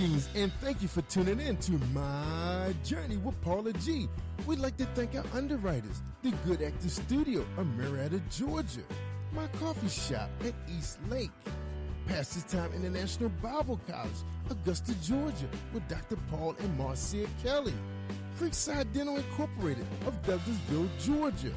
Greetings and thank you for tuning in to My Journey with Paula G. We'd like to thank our underwriters, the Good Actor Studio of Marietta, Georgia, My Coffee Shop at East Lake, Pastor's Time International Bible College, Augusta, Georgia, with Dr. Paul and Marcia Kelly, Creekside Dental Incorporated of Douglasville, Georgia,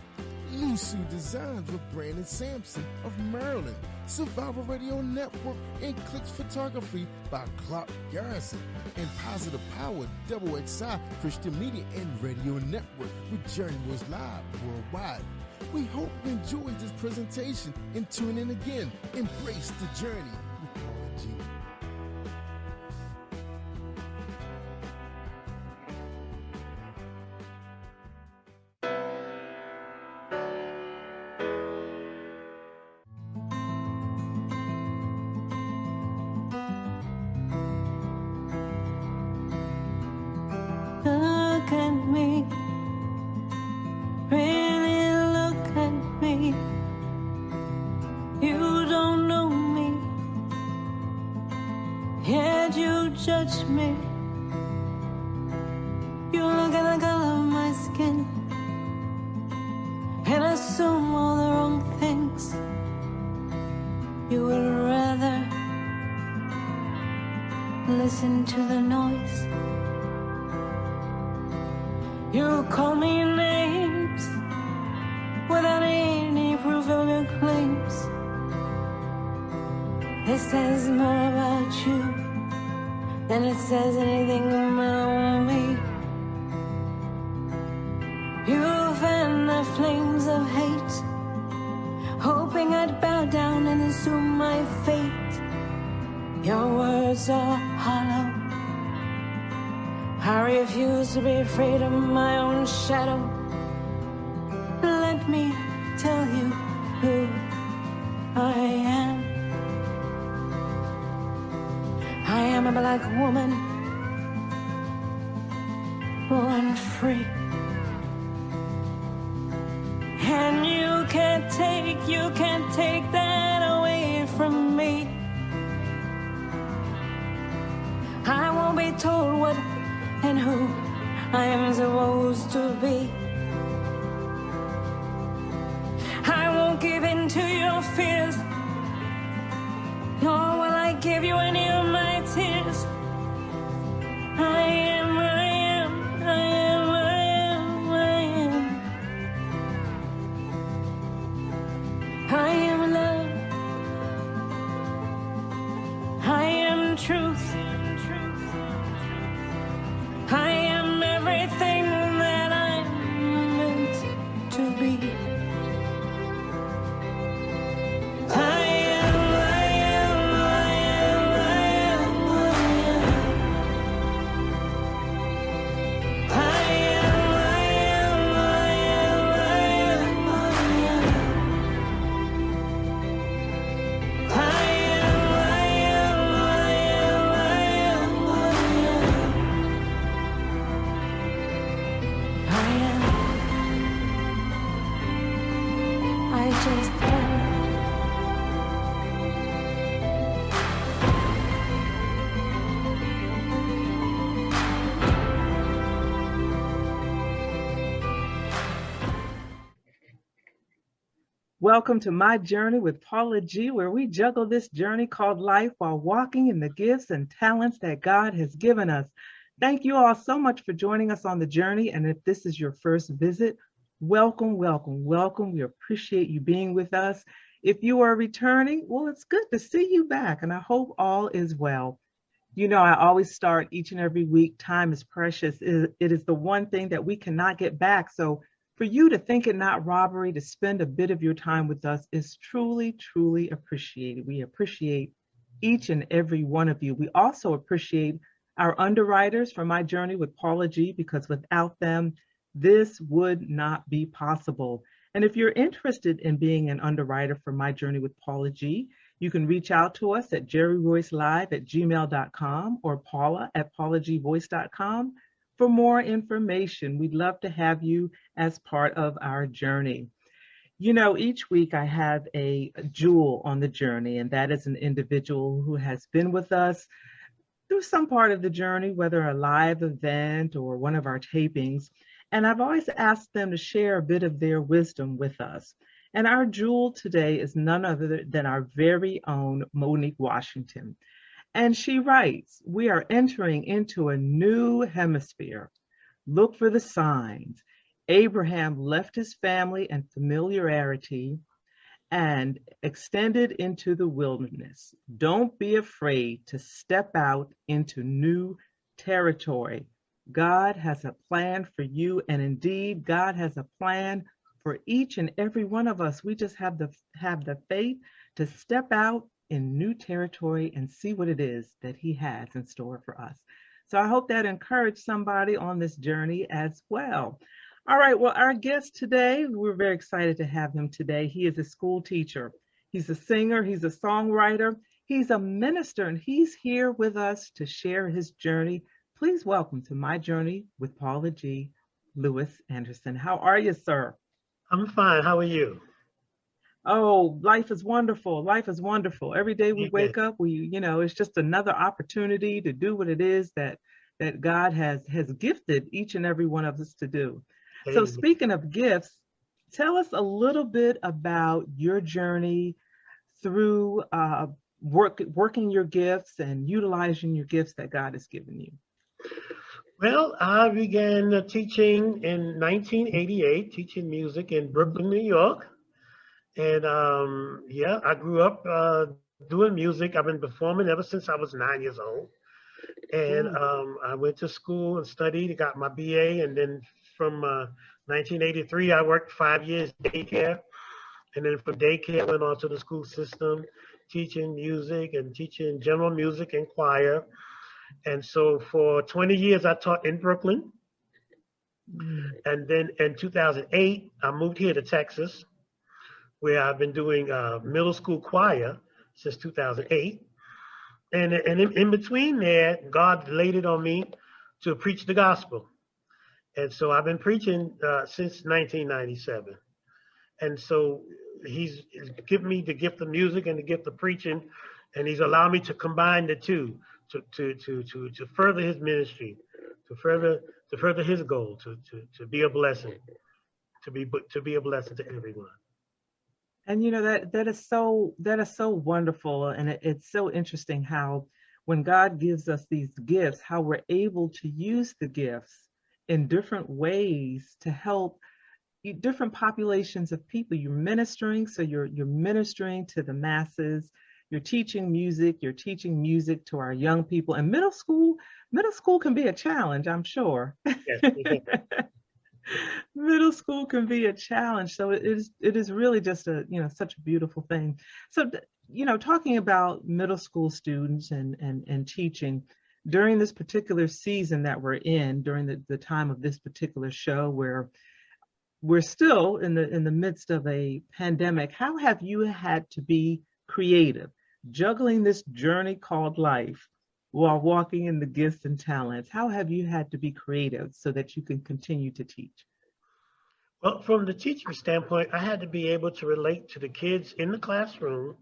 Lusu Designs with Brandon Sampson of Maryland, Survival Radio Network and Clicks Photography by Clark Garrison, and Positive Power XXI Christian Media and Radio Network with Journey Was Live worldwide. We hope you enjoyed this presentation and tune in again. Embrace the journey with Paula G. Look at me, really look at me. You don't know me, yet you judge me. You look at the color of my skin and assume all the wrong things. You would rather listen to the noise. You call me names without any proof of your claims. This says more about you than it says anything about me. You fan the flames of hate, hoping I'd bow down and assume my fate. Your words are hollow. I refuse to be afraid of my own shadow. Let me tell you who I am. I am a black woman, born free. And you can't take that away from me. I won't be told what and who I am supposed to be. I won't give in to your fears, nor will I give you any of my tears. I am, I am, I am, I am, I am. I am love. I am truth. I am everything that I'm meant to be. I am, I am, I am, I am, I am. I am, I am, I am, I am, I am. I am, I am, I am, I am, I am. I just am. Welcome to My Journey with Paula G, where we juggle this journey called life while walking in the gifts and talents that God has given us. Thank you all so much for joining us on the journey. And if this is your first visit, welcome, welcome, welcome. We appreciate you being with us. If you are returning, well, it's good to see you back, and I hope all is well. You know, I always start each and every week, time is precious. It is the one thing that we cannot get back. So for you to think it not robbery to spend a bit of your time with us is truly, truly appreciated. We appreciate each and every one of you. We also appreciate our underwriters for My Journey with Paula G, because without them, this would not be possible. And if you're interested in being an underwriter for My Journey with Paula G, you can reach out to us at jerryroycelive@gmail.com or paula@paulagvoice.com for more information. We'd love to have you as part of our journey. You know, each week I have a jewel on the journey, and that is an individual who has been with us through some part of the journey, whether a live event or one of our tapings. And I've always asked them to share a bit of their wisdom with us. And our jewel today is none other than our very own Monique Washington. And she writes, we are entering into a new hemisphere. Look for the signs. Abraham left his family and familiarity and extended into the wilderness. Don't be afraid to step out into new territory. God has a plan for you, and indeed, God has a plan for each and every one of us. We just have the faith to step out in new territory and see what it is that He has in store for us. So I hope that encouraged somebody on this journey as well. All right, well, our guest today, we're very excited to have him today. He is a school teacher. He's a singer, he's a songwriter, he's a minister, and he's here with us to share his journey. Please welcome to My Journey with Paula G., Lewis Anderson. How are you, sir? I'm fine. How are you? Oh, life is wonderful. Life is wonderful. Every day we wake up, it's just another opportunity to do what it is that God has gifted each and every one of us to do. So speaking of gifts, tell us a little bit about your journey through working your gifts and utilizing your gifts that God has given you. Well, I began teaching in 1988, teaching music in Brooklyn, New York. And I grew up doing music. I've been performing ever since I was 9 years old. And I went to school and studied, got my BA, and then from 1983, I worked 5 years daycare. And then from daycare, I went on to the school system, teaching music and teaching general music and choir. And so for 20 years, I taught in Brooklyn. And then in 2008, I moved here to Texas, where I've been doing middle school choir since 2008. And in between there, God laid it on me to preach the gospel. And so I've been preaching since 1997. And so He's given me the gift of music and the gift of preaching, and He's allowed me to combine the two to further His ministry, to further His goal, to be a blessing, to be a blessing to everyone. And that is so wonderful, and it's so interesting how when God gives us these gifts, how we're able to use the gifts in different ways to help different populations of people. You're ministering, so you're ministering to the masses. You're teaching music to our young people. And middle school can be a challenge, I'm sure. Yes. Middle school can be a challenge. So it is really just such a beautiful thing. So, talking about middle school students and teaching during this particular season that we're in, during the time of this particular show, where we're still in the midst of a pandemic, how have you had to be creative, juggling this journey called life while walking in the gifts and talents? How have you had to be creative so that you can continue to teach? Well, from the teacher standpoint, I had to be able to relate to the kids in the classroom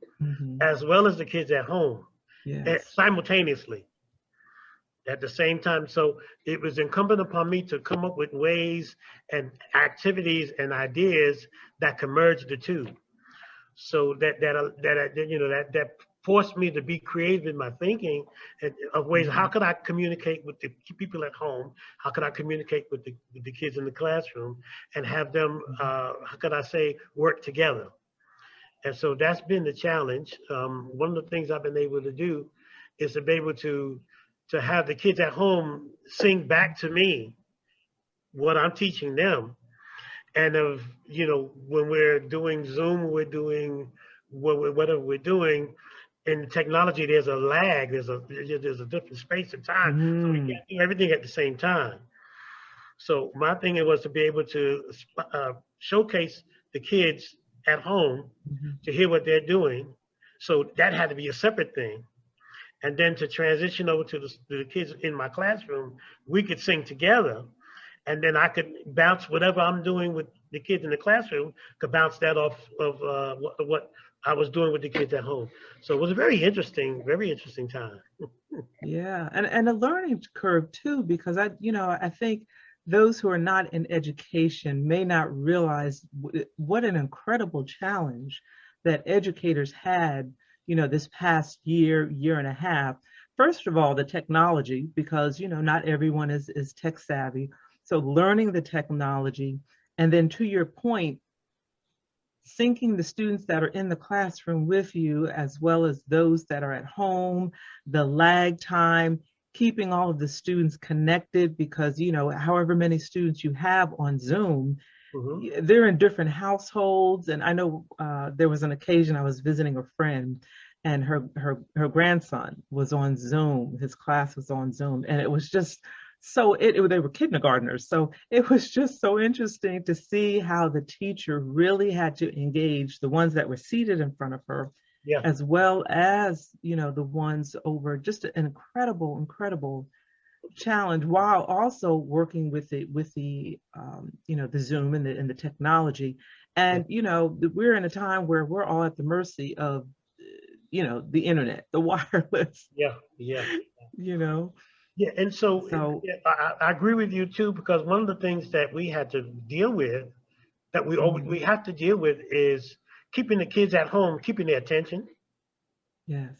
as well as the kids at home, simultaneously at the same time. So it was incumbent upon me to come up with ways and activities and ideas that can merge the two. So that forced me to be creative in my thinking of ways. How could I communicate with the people at home? How could I communicate with the kids in the classroom and have them, how could I say, work together? And so that's been the challenge. One of the things I've been able to do is to be able to have the kids at home sing back to me what I'm teaching them. And when we're doing Zoom, we're doing whatever we're doing, in technology, there's a lag, there's a different space and time, so we can't do everything at the same time. So my thing was to be able to showcase the kids at home to hear what they're doing. So that had to be a separate thing. And then to transition over to the kids in my classroom, we could sing together, and then I could bounce whatever I'm doing with the kids in the classroom could bounce that off of what I was doing with the kids at home. So it was a very interesting time. Yeah, and a learning curve too, because I think those who are not in education may not realize what an incredible challenge that educators had, this past year and a half. First of all, the technology, because not everyone is tech savvy. So learning the technology, and then to your point, syncing the students that are in the classroom with you as well as those that are at home, the lag time, keeping all of the students connected, because however many students you have on Zoom, they're in different households. And I know there was an occasion I was visiting a friend, and her grandson was on Zoom. His class was on Zoom, and it was just so they were kindergartners. So it was just so interesting to see how the teacher really had to engage the ones that were seated in front of her, as well as, the ones over. Just an incredible challenge, while also working with the the Zoom and the technology. And, we're in a time where we're all at the mercy of, the internet, the wireless. Yeah. Yeah, and so I agree with you too, because one of the things that we had to deal with, that we have to deal with, is keeping the kids at home, keeping their attention. Yes,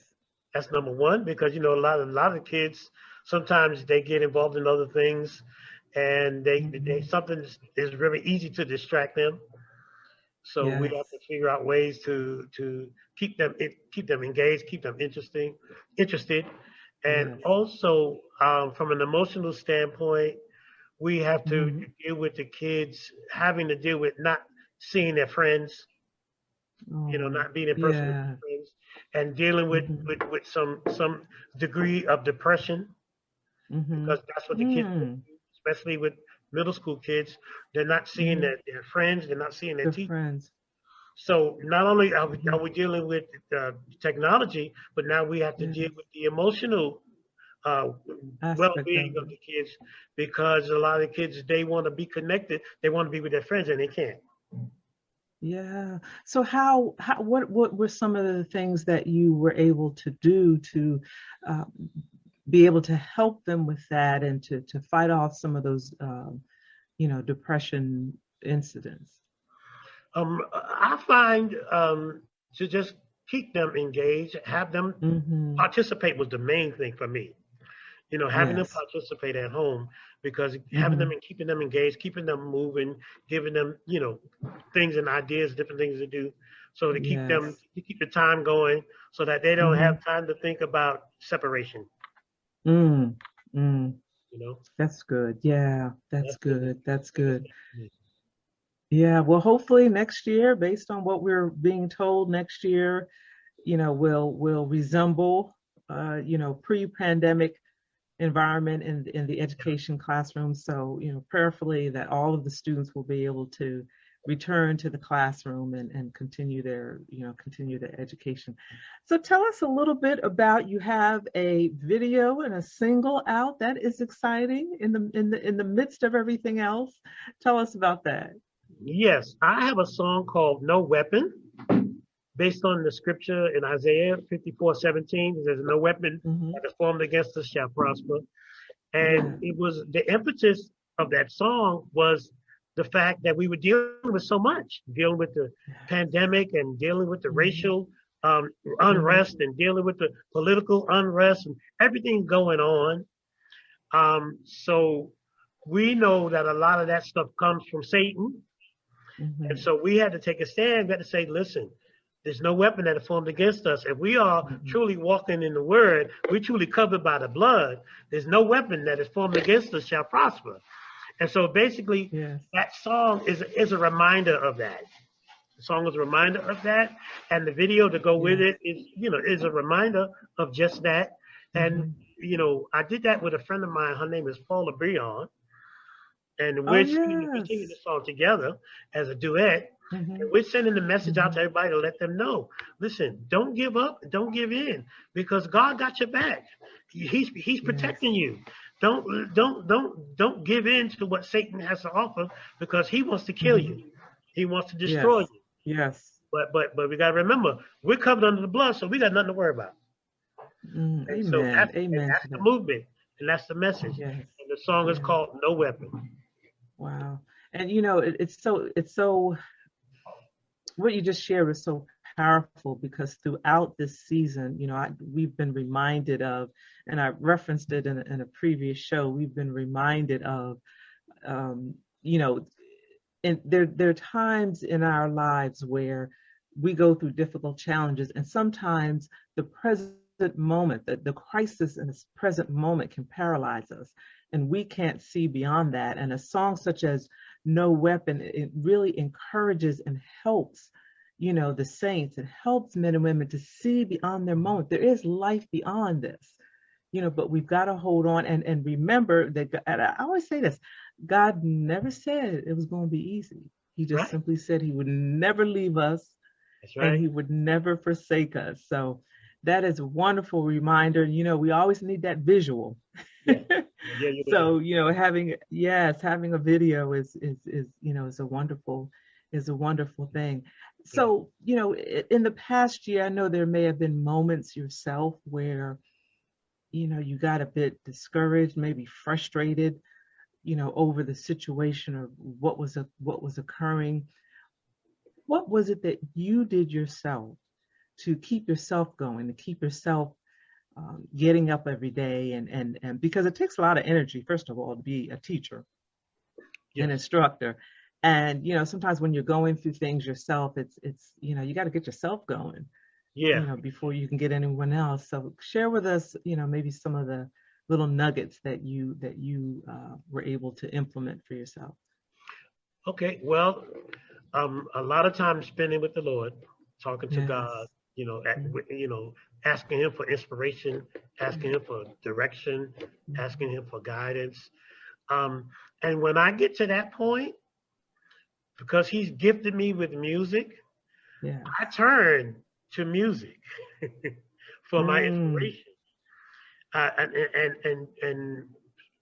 that's number one, because a lot of kids sometimes they get involved in other things, and they something is really easy to distract them. So we have to figure out ways to keep them engaged, keep them interested. And also, from an emotional standpoint, we have to deal with the kids having to deal with not seeing their friends, not being in person with their friends, and dealing with some degree of depression, because that's what the kids do, especially with middle school kids. They're not seeing their friends, they're not seeing their teachers. Friends. So not only are we dealing with technology, but now we have to deal with the emotional well-being of the kids, because a lot of the kids, they want to be connected, they want to be with their friends, and they can't. Yeah. So what were some of the things that you were able to do to be able to help them with that, and to fight off some of those depression incidents? I find to just keep them engaged, have them participate was the main thing for me. Having them participate at home, because having them and keeping them engaged, keeping them moving, giving them, things and ideas, different things to do, so to keep the time going, so that they don't have time to think about separation. That's good. Yeah, that's good. That's good. Yeah, well, hopefully next year, based on what we're being told, next year, will resemble, pre-pandemic environment in the education classroom. So, prayerfully that all of the students will be able to return to the classroom and continue their education. So tell us a little bit about, you have a video and a single out. That is exciting in the midst of everything else. Tell us about that. Yes, I have a song called No Weapon, based on the scripture in Isaiah 54:17. It says, no weapon that is formed against us shall prosper. And it was, the impetus of that song was the fact that we were dealing with so much, dealing with the pandemic, and dealing with the racial unrest, and dealing with the political unrest, and everything going on. So we know that a lot of that stuff comes from Satan. And so we had to take a stand. We had to say, listen, there's no weapon that is formed against us. If we are truly walking in the word, we're truly covered by the blood, there's no weapon that is formed against us shall prosper. And so basically, that song is a reminder of that. The song is a reminder of that. And the video to go with it is a reminder of just that. And, I did that with a friend of mine. Her name is Paula Breon. And we're singing the song together as a duet. And we're sending the message out to everybody to let them know, listen, don't give up, don't give in, because God got your back. He's protecting you. Don't give in to what Satan has to offer, because he wants to kill you. He wants to destroy you. Yes. But we got to remember, we're covered under the blood, so we got nothing to worry about. Amen. So that's Amen. the movement, and that's the message. Yes. And the song is called "No Weapon." Wow. And it's so what you just shared was so powerful, because throughout this season, we've been reminded of, and I referenced it in a previous show, we've been reminded of, and there are times in our lives where we go through difficult challenges, and sometimes the present moment, the crisis in this present moment can paralyze us, and we can't see beyond that. And a song such as "No Weapon," it really encourages and helps, the saints. It helps men and women to see beyond their moment. There is life beyond this, but we've got to hold on and remember that. And I always say this: God never said it was going to be easy. He just simply said he would never leave us. That's right. And he would never forsake us. So that is a wonderful reminder. We always need that visual. Yeah. So, having a video is a wonderful thing. So, in the past year, I know there may have been moments yourself where, you got a bit discouraged, maybe frustrated, over the situation or what was occurring. What was it that you did yourself to keep yourself going, to keep yourself getting up every day? And because it takes a lot of energy, first of all, to be a teacher, an instructor. And, sometimes when you're going through things yourself, it's you got to get yourself going, before you can get anyone else. So share with us, maybe some of the little nuggets that you were able to implement for yourself. Okay, well, a lot of time spending with the Lord, talking to God, asking him for inspiration, asking him for direction, asking him for guidance. And when I get to that point, because he's gifted me with music, I turn to music for my inspiration. And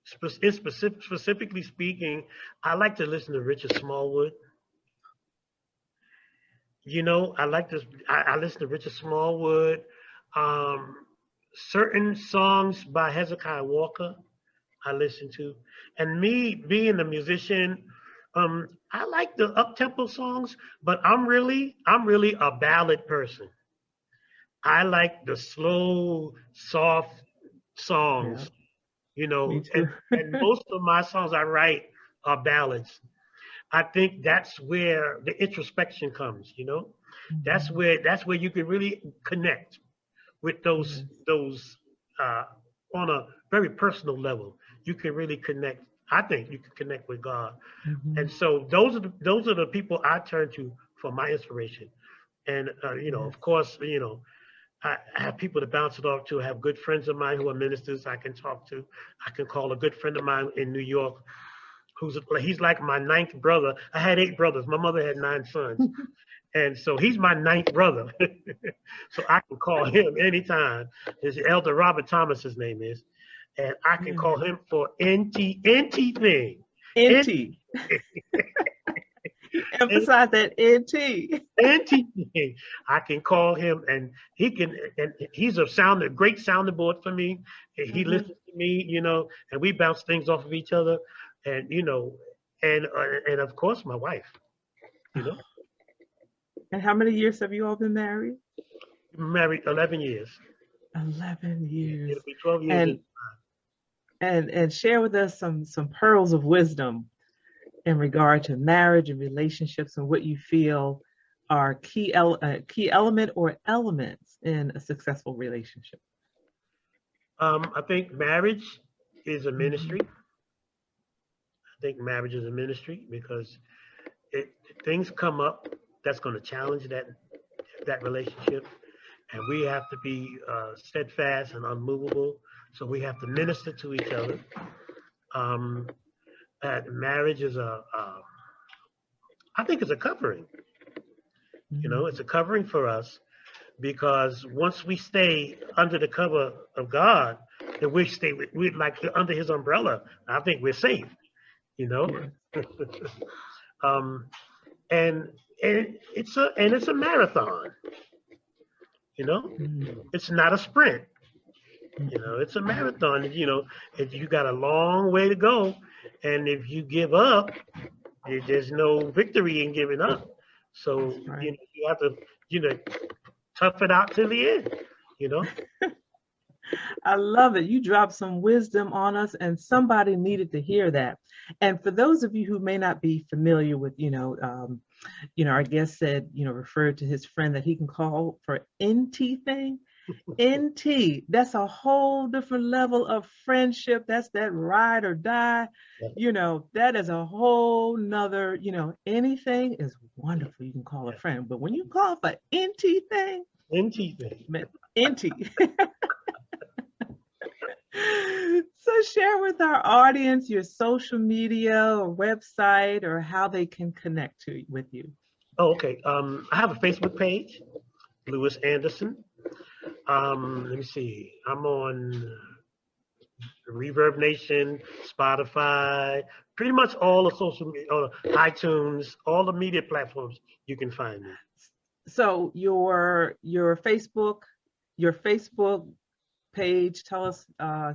specifically speaking, I like to listen to Richard Smallwood. I listen to Richard Smallwood. Certain songs by Hezekiah Walker, I listen to. And me being a musician, I like the up-tempo songs, but I'm really a ballad person. I like the slow, soft songs, and most of my songs I write are ballads. I think that's where the introspection comes, That's where you can really connect with those on a very personal level. You can really connect. I think you can connect with God. And so those are the people I turn to for my inspiration. And of course, I have people to bounce it off to. I have good friends of mine who are ministers I can talk to. I can call a good friend of mine in New York he's like my ninth brother. I had 8 brothers. My mother had 9 sons. And so he's my 9th brother. So I can call him anytime. His Elder Robert Thomas, his name is. And I can call him for NT thing. NT. Emphasize that NT. NT thing. I can call him and he's a great sounding board for me. He listens to me, and we bounce things off of each other. And and of course my wife, And how many years have you all been married? Married 11 years. 11 years. It'll be 12 years. And share with us some pearls of wisdom in regard to marriage and relationships, and what you feel are key element or elements in a successful relationship. I think marriage is a ministry. I think marriage is a ministry because things come up that's going to challenge that relationship, and we have to be steadfast and unmovable. So we have to minister to each other. Marriage is I think it's a covering. It's a covering for us, because once we stay under the cover of God, then we're like under His umbrella. I think we're safe. and it's a marathon. It's not a sprint. It's a marathon. If you got a long way to go, and if you give up, there's no victory in giving up. So right. You have to tough it out till the end. I love it. You dropped some wisdom on us, and somebody needed to hear that. And for those of you who may not be familiar with, our guest said, referred to his friend that he can call for NT thing. NT, that's a whole different level of friendship. That's that ride or die. That is a whole nother, anything is wonderful. You can call a friend, but when you call for NT thing, man, NT. So share with our audience your social media or website or how they can connect with you. Oh, okay. I have a Facebook page, Lewis Anderson. Let me see. I'm on Reverb Nation, Spotify, pretty much all the social media, iTunes, all the media platforms you can find me. So your Facebook page, tell us,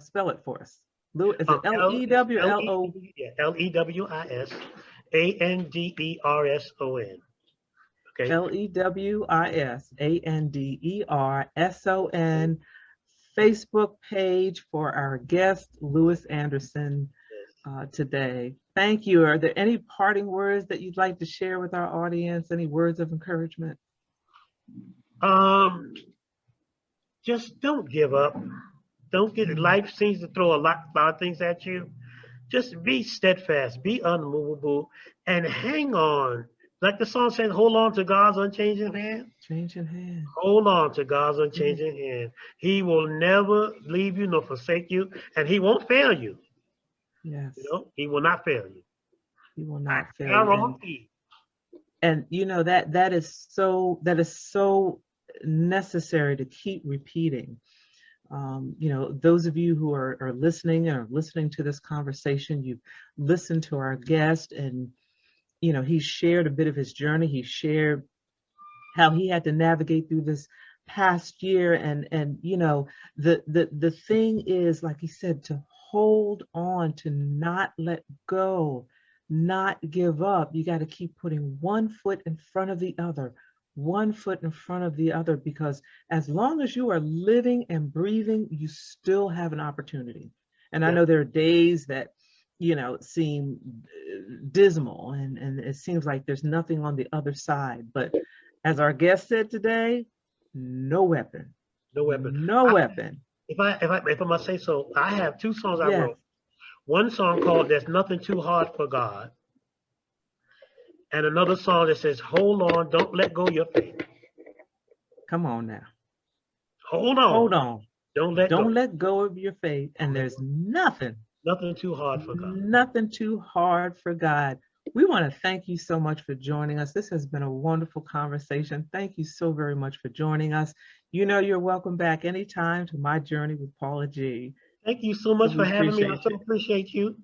spell it for us. Is it L-E-W or L-O? Yeah, L-E-W-I-S-A-N-D-E-R-S-O-N. Okay. L-E-W-I-S-A-N-D-E-R-S-O-N. Facebook page for our guest, Lewis Anderson, today. Thank you. Are there any parting words that you'd like to share with our audience? Any words of encouragement? Just don't give up. Life seems to throw a lot of things at you. Just be steadfast, be unmovable, and hang on. Like the song says, hold on to God's unchanging hand. Changing hand. Hold on to God's unchanging hand. He will never leave you nor forsake you, and he won't fail you. Yes. He will not fail you. He will not fail you. And that is so necessary to keep repeating. Those of you who are listening and are listening to this conversation, you've listened to our guest, and he shared a bit of his journey. He shared how he had to navigate through this past year, and the thing is, like he said, to hold on, to not let go, not give up. You got to keep putting one foot in front of the other. One foot in front of the other, because as long as you are living and breathing, you still have an opportunity. And I know there are days that, seem dismal and it seems like there's nothing on the other side. But as our guest said today, no weapon. No weapon. No weapon. If I must say so, I have two songs I wrote. One song called "There's Nothing Too Hard for God," and another song that says, hold on, don't let go of your faith. Come on now. Hold on. Hold on. Don't let go of your faith. And there's nothing too hard for God. Nothing too hard for God. We want to thank you so much for joining us. This has been a wonderful conversation. Thank you so very much for joining us. You're welcome back anytime to My Journey with Paula G. Thank you so much for having me. I so appreciate you.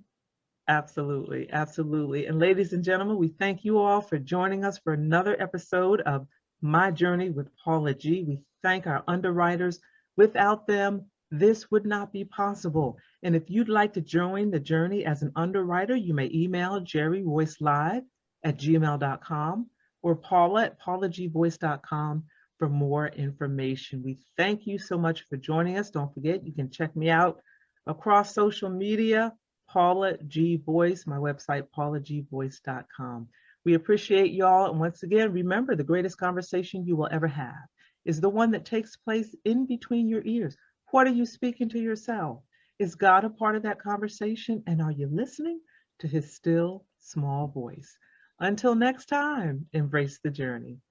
Absolutely. Absolutely. And ladies and gentlemen, we thank you all for joining us for another episode of My Journey with Paula G. We thank our underwriters. Without them, this would not be possible. And if you'd like to join the journey as an underwriter, you may email jerryvoicelive@gmail.com or paula@paulagvoice.com for more information. We thank you so much for joining us. Don't forget, you can check me out across social media, Paula G Voice, my website, paulagvoice.com. We appreciate y'all. And once again, remember, the greatest conversation you will ever have is the one that takes place in between your ears. What are you speaking to yourself? Is God a part of that conversation? And are you listening to his still small voice? Until next time, embrace the journey.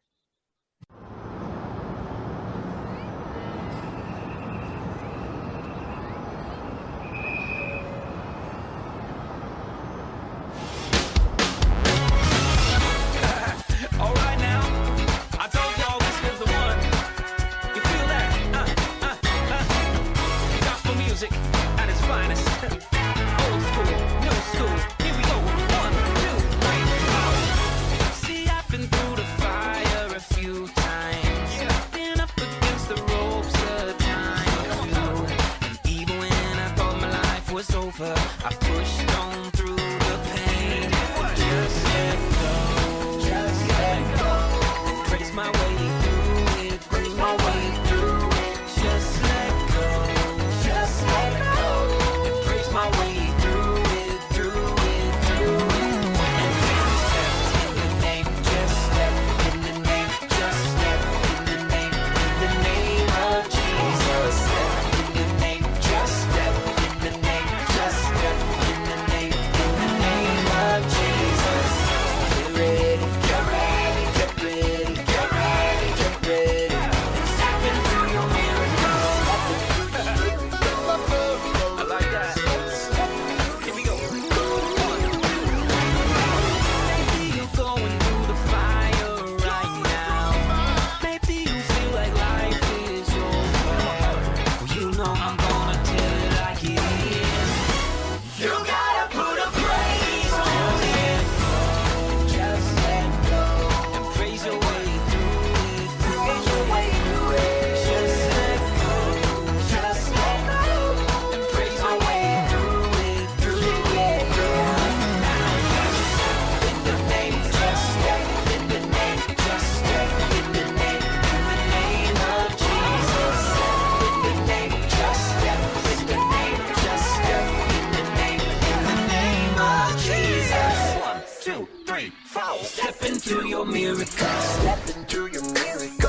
Old school, new school, here we go. 1, 2, 3, 4. See, I've been Step into your miracle. Step into your miracle.